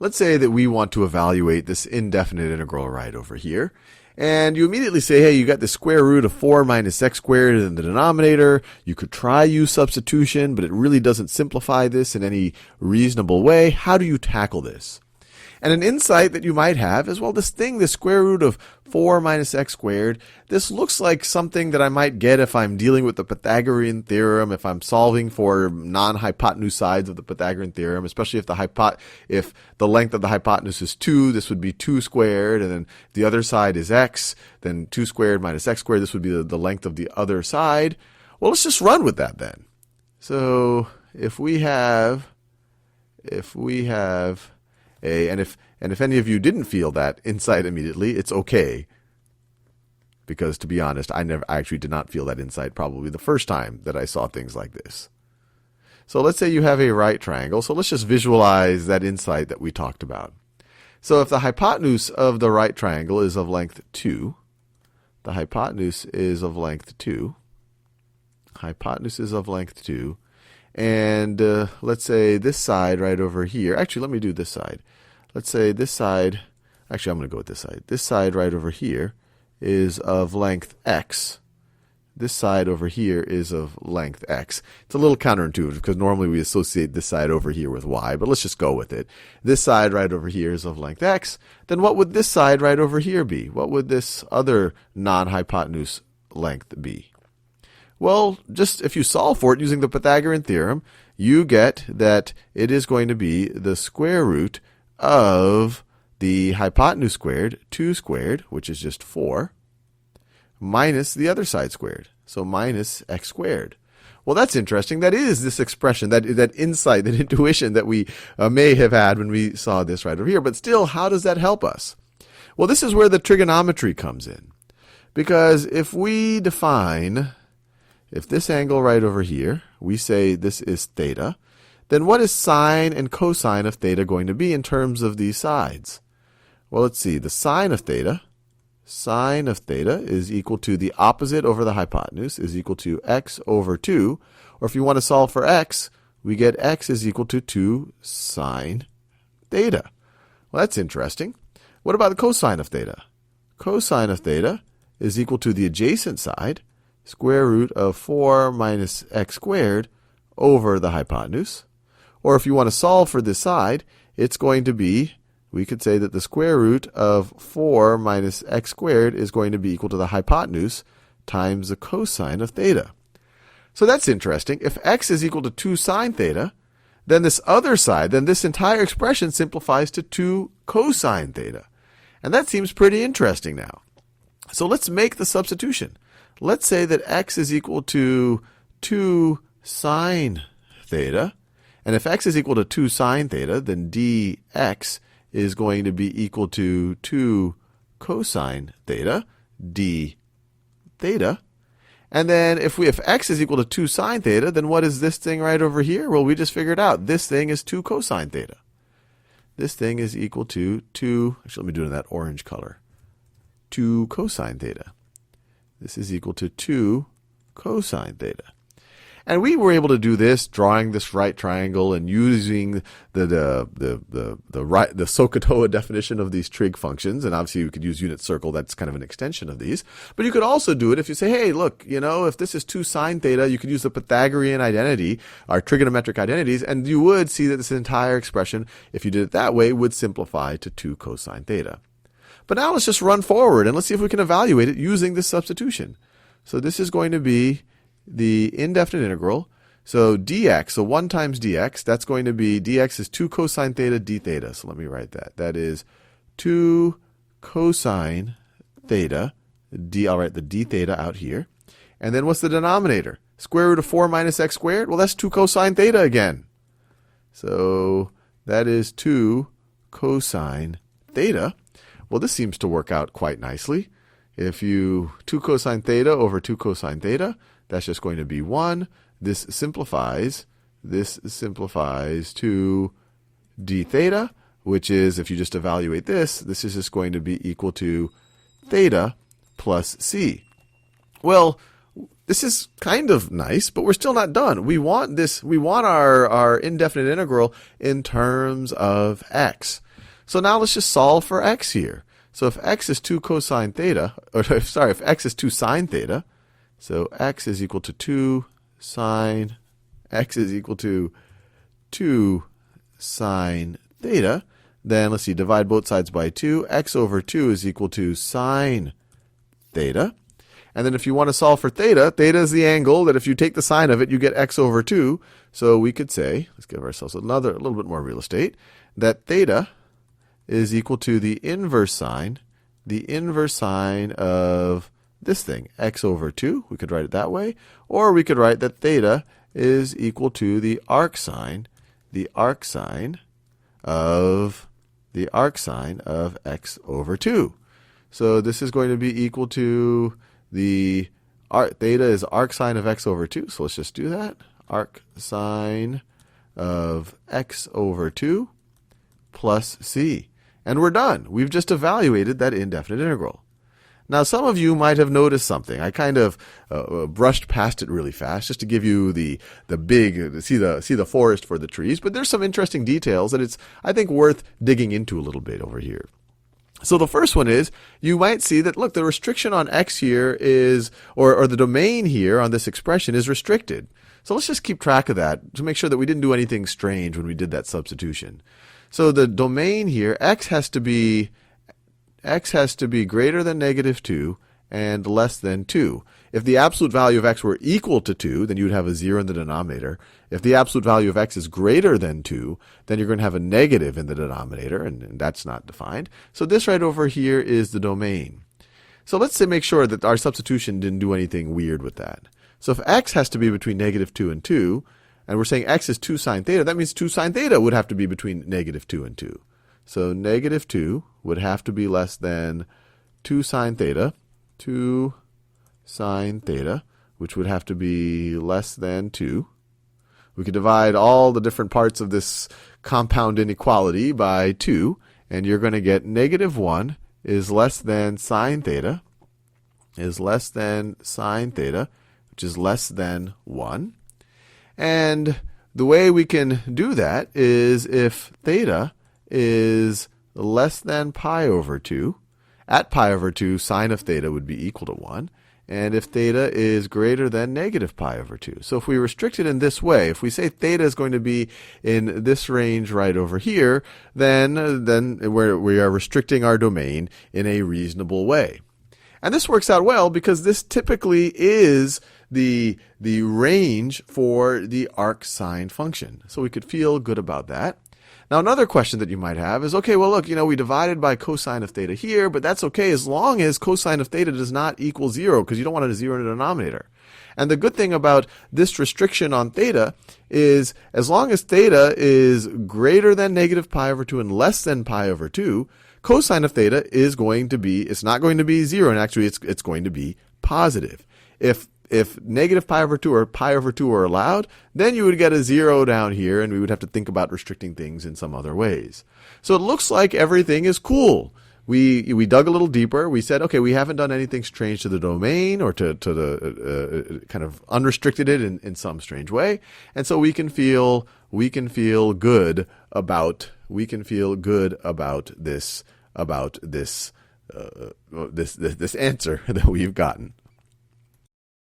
let's say that we want to evaluate this indefinite integral right over here. And you immediately say, hey, you got the square root of 4 minus x squared in the denominator. You could try use substitution, but it really doesn't simplify this in any reasonable way. How do you tackle this? And an insight that you might have is, well, this square root of 4 minus x squared, this looks like something that I might get if I'm dealing with the Pythagorean theorem, if I'm solving for non-hypotenuse sides of the Pythagorean theorem, especially if the length of the hypotenuse is 2, this would be 2 squared, and then the other side is x, then 2 squared minus x squared, this would be the length of the other side. Well, let's just run with that then. So if we have and if any of you didn't feel that insight immediately, it's okay. Because to be honest, I actually did not feel that insight probably the first time that I saw things like this. So let's say you have a right triangle. So let's just visualize that insight that we talked about. So if the hypotenuse of the right triangle is of length 2, the hypotenuse is of length 2. Hypotenuse is of length 2. And let's say this side right over here. Actually, let me do this side. Let's say this side. Actually, I'm going to go with this side. This side right over here is of length x. This side over here is of length x. It's a little counterintuitive because normally we associate this side over here with y, but let's just go with it. This side right over here is of length x. Then what would this side right over here be? What would this other non-hypotenuse length be? Well, just if you solve for it using the Pythagorean theorem, you get that it is going to be the square root of the hypotenuse squared, 2 squared, which is just 4, minus the other side squared, so minus x squared. Well, that's interesting. That is this expression, that insight, that intuition that we may have had when we saw this right over here. But still, how does that help us? Well, this is where the trigonometry comes in. Because if we define... If this angle right over here, we say this is theta, then what is sine and cosine of theta going to be in terms of these sides? Well, let's see. The sine of theta is equal to the opposite over the hypotenuse is equal to x over 2. Or if you want to solve for x, we get x is equal to 2 sine theta. Well, that's interesting. What about the cosine of theta? Cosine of theta is equal to the adjacent side, square root of 4 minus x squared over the hypotenuse. Or if you want to solve for this side, it's going to be, we could say that the square root of 4 minus x squared is going to be equal to the hypotenuse times the cosine of theta. So that's interesting. If x is equal to 2 sine theta, then this other side, then this entire expression simplifies to 2 cosine theta. And that seems pretty interesting now. So let's make the substitution. Let's say that x is equal to 2 sine theta. And if x is equal to 2 sine theta, then dx is going to be equal to 2 cosine theta, d theta. And then if x is equal to 2 sine theta, then what is this thing right over here? Well, we just figured out this thing is 2 cosine theta. This thing is equal to 2, actually let me do it in that orange color, 2 cosine theta. This is equal to 2 cosine theta. And we were able to do this, drawing this right triangle and using the SOHCAHTOA definition of these trig functions. And obviously you could use unit circle, that's kind of an extension of these. But you could also do it if you say, hey, look, if this is 2 sine theta, you could use the Pythagorean identity, our trigonometric identities, and you would see that this entire expression, if you did it that way, would simplify to 2 cosine theta. But now let's just run forward and let's see if we can evaluate it using this substitution. So this is going to be the indefinite integral. So dx, so 1 times dx, that's going to be, dx is 2 cosine theta d theta. So let me write that. That is 2 cosine theta d. I'll write the d theta out here. And then what's the denominator? Square root of 4 minus x squared? Well, that's 2 cosine theta again. So that is 2 cosine theta. Well, this seems to work out quite nicely. If you 2 cosine theta over 2 cosine theta, that's just going to be 1. This simplifies to d theta, which is, if you just evaluate this is just going to be equal to theta plus c. Well, this is kind of nice, but we're still not done. We want our indefinite integral in terms of x. So now let's just solve for x here. So if x is 2 cosine theta, or sorry, if x is 2 sine theta, so x is equal to 2 sine, x is equal to 2 sine theta, then let's see, divide both sides by 2. X over 2 is equal to sine theta. And then if you want to solve for theta, theta is the angle that if you take the sine of it, you get x over 2. So we could say, let's give ourselves a little bit more real estate, that theta is equal to the inverse sine of this thing, x over 2. We could write it that way. Or we could write that theta is equal to the arc sine of x over 2. So this is going to be equal to theta is arc sine of x over 2. So let's just do that. Arc sine of x over 2 plus c. And we're done. We've just evaluated that indefinite integral. Now, some of you might have noticed something. I kind of brushed past it really fast just to give you the big, see the forest for the trees. But there's some interesting details that it's, I think, worth digging into a little bit over here. So the first one is, you might see that, look, the restriction on x here is, or the domain here on this expression is restricted. So let's just keep track of that to make sure that we didn't do anything strange when we did that substitution. So the domain here, x has to be greater than negative 2 and less than 2. If the absolute value of x were equal to 2, then you would have a 0 in the denominator. If the absolute value of x is greater than 2, then you're going to have a negative in the denominator, and that's not defined. So this right over here is the domain. So let's say make sure that our substitution didn't do anything weird with that. So if x has to be between negative 2 and 2, and we're saying x is 2 sine theta, that means 2 sine theta would have to be between negative 2 and 2. So negative 2 would have to be less than 2 sine theta, which would have to be less than 2. We could divide all the different parts of this compound inequality by 2, and you're going to get negative 1 is less than sine theta, which is less than 1. And the way we can do that is if theta is less than pi over 2, at pi over 2, sine of theta would be equal to 1. And if theta is greater than negative pi over 2. So if we restrict it in this way, if we say theta is going to be in this range right over here, then we are restricting our domain in a reasonable way. And this works out well because this typically is the range for the arc sine function. So we could feel good about that. Now, another question that you might have is, okay, well, look, we divided by cosine of theta here, but that's okay as long as cosine of theta does not equal 0, because you don't want a 0 in the denominator. And the good thing about this restriction on theta is as long as theta is greater than negative pi over 2 and less than pi over 2, cosine of theta is going to be, it's not going to be 0, and actually it's going to be positive. If negative pi over 2 or pi over 2 are allowed, then you would get a 0 down here, and we would have to think about restricting things in some other ways. So it looks like everything is cool. We dug a little deeper. We said, okay, we haven't done anything strange to the domain or to the kind of unrestricted it in some strange way, and so we can feel good about this answer that we've gotten.